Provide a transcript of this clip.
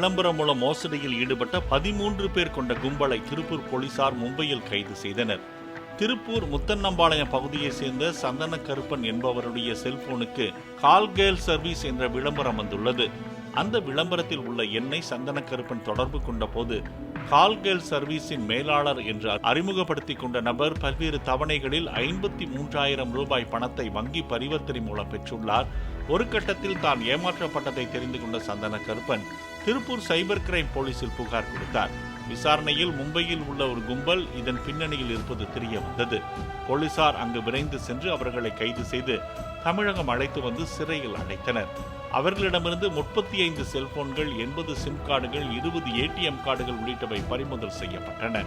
விளம்பரம் மூலம் மோசடியில் ஈடுபட்ட 13 பேர் கொண்ட கும்பலை திருப்பூர் போலீசார் மும்பையில் கைது செய்தனர். திருப்பூர் முத்தன்னம்பாளையம் பகுதியைச் சேர்ந்த சந்தன கருப்பன் என்பவருடைய செல்போனுக்கு கால் கேர்ள் சர்வீஸ் என்ற விளம்பரம் வந்துள்ளது. அந்த விளம்பரத்தில் உள்ள எண்ணை சந்தன கருப்பன் தொடர்பு கொண்ட போது கால் கேர்ள் சர்வீஸின் மேலாளர் என்று அறிமுகப்படுத்திக் கொண்ட நபர் பல்வேறு தவணைகளில் 53,000 ரூபாய் பணத்தை வங்கி பரிவர்த்தனை மூலம் பெற்றுள்ளார். ஒரு கட்டத்தில் தான் ஏமாற்றப்பட்டதை தெரிந்து கொண்ட சந்தன கருப்பன் திருப்பூர் சைபர் கிரைம் போலீசில் புகார் கொடுத்தார். விசாரணையில் மும்பையில் உள்ள ஒரு கும்பல் இதன் பின்னணியில் இருப்பது தெரிய வந்தது. போலீசார் அங்கு விரைந்து சென்று அவர்களை கைது செய்து தமிழகம் அழைத்து வந்து சிறையில் அடைத்தனர். அவர்களிடமிருந்து 35 செல்போன்கள், 80 சிம் கார்டுகள், 20 ATM கார்டுகள் உள்ளிட்டவை பறிமுதல் செய்யப்பட்டன.